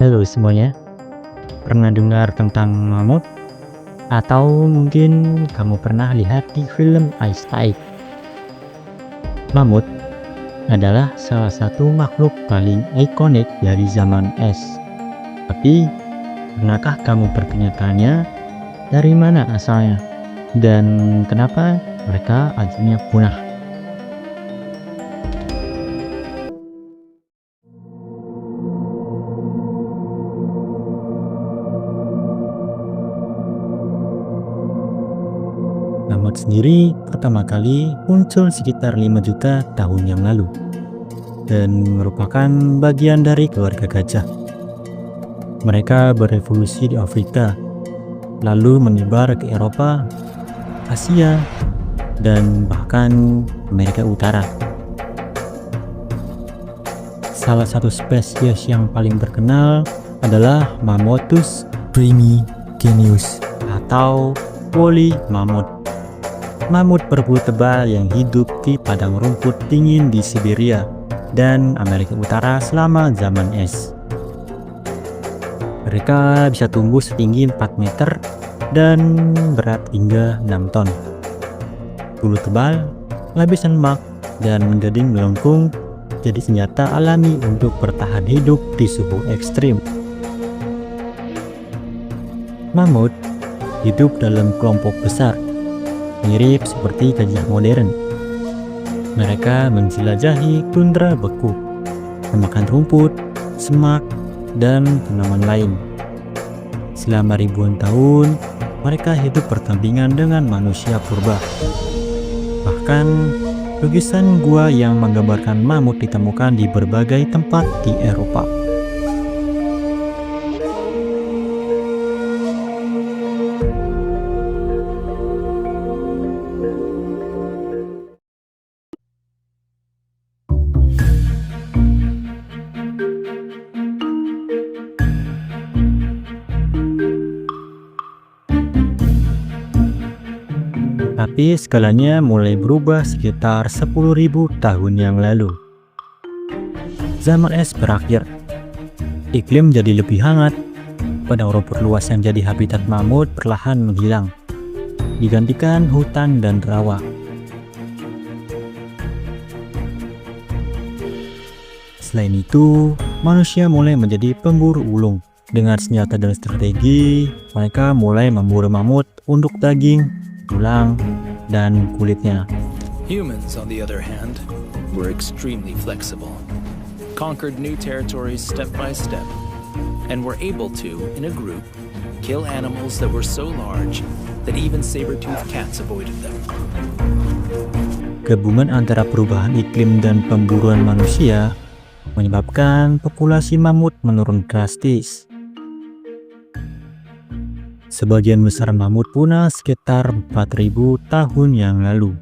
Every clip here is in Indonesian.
Halo semuanya, pernah dengar tentang mamut? Atau mungkin kamu pernah lihat di film Ice Age? Mamut adalah salah satu makhluk paling ikonik dari zaman es. Tapi, pernahkah kamu bertanya-tanya dari mana asalnya? Dan kenapa mereka akhirnya punah? Mamut sendiri pertama kali muncul sekitar 5 juta tahun yang lalu dan merupakan bagian dari keluarga gajah. Mereka berevolusi di Afrika, lalu menyebar ke Eropa, Asia, dan bahkan Amerika Utara. Salah satu spesies yang paling terkenal adalah Mammuthus primigenius atau woolly mamut. Mamut berbulu tebal yang hidup di padang rumput dingin di Siberia dan Amerika Utara selama zaman es. Mereka bisa tumbuh setinggi 4 meter dan berat hingga 6 ton. Bulu tebal, lapisan lemak, dan gading melengkung jadi senjata alami untuk bertahan hidup di suhu ekstrim. Mamut hidup dalam kelompok besar, mirip seperti gajah modern. Mereka menjelajahi tundra beku, memakan rumput, semak, dan tanaman lain. Selama ribuan tahun, mereka hidup berdampingan dengan manusia purba. Bahkan, lukisan gua yang menggambarkan mamut ditemukan di berbagai tempat di Eropa. Tapi skalanya mulai berubah sekitar 10.000 tahun yang lalu. Zaman es berakhir. Iklim jadi lebih hangat. Padang rumput luas yang jadi habitat mamut perlahan menghilang, digantikan hutan dan rawa. Selain itu, manusia mulai menjadi pemburu ulung. Dengan senjata dan strategi, mereka mulai memburu mamut untuk daging, tulang, dan kulitnya. Humans, on the other hand, were extremely flexible, conquered new territories step by step, and were able to, in a group, kill animals that were so large that even saber-toothed cats avoided them. Gabungan antara perubahan iklim dan pemburuan manusia menyebabkan populasi mamut menurun drastis. Sebagian besar mamut punah sekitar 4.000 tahun yang lalu.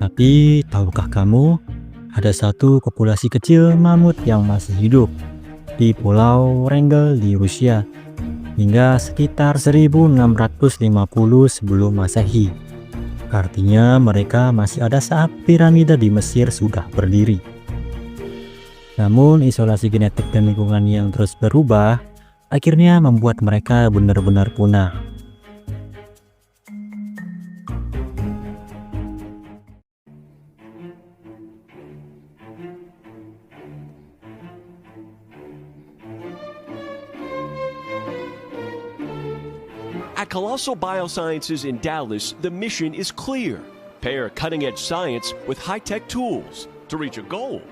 Tapi tahukah kamu, ada satu populasi kecil mamut yang masih hidup di Pulau Wrangel di Rusia hingga sekitar 1650 sebelum Masehi. Artinya mereka masih ada saat piramida di Mesir sudah berdiri. Namun isolasi genetik dan lingkungan yang terus berubah akhirnya membuat mereka benar-benar punah. At Colossal Biosciences in Dallas, the mission is clear. Pair cutting-edge science with high-tech tools to reach a goal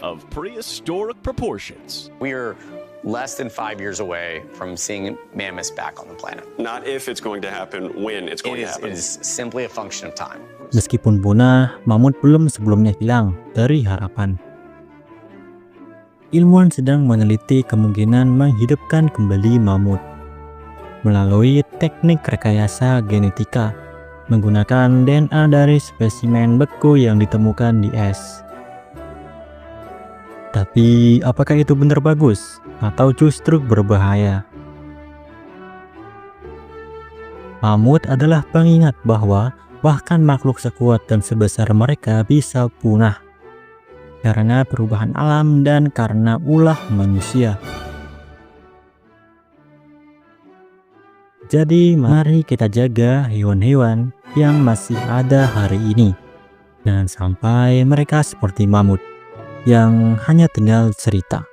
of prehistoric proportions. We're less than 5 years away from seeing mammoths back on the planet. Not if it's going to happen, when it's going to happen. It is simply a function of time. Meskipun punah, mamut belum sebelumnya hilang dari harapan. Ilmuwan sedang meneliti kemungkinan menghidupkan kembali mamut melalui teknik rekayasa genetika menggunakan DNA dari spesimen beku yang ditemukan di es. Tapi apakah itu benar bagus atau justru berbahaya? Mamut adalah pengingat bahwa bahkan makhluk sekuat dan sebesar mereka bisa punah. karena perubahan alam dan karena ulah manusia. Jadi mari kita jaga hewan-hewan yang masih ada hari ini. Jangan sampai mereka seperti mamut yang hanya tinggal cerita.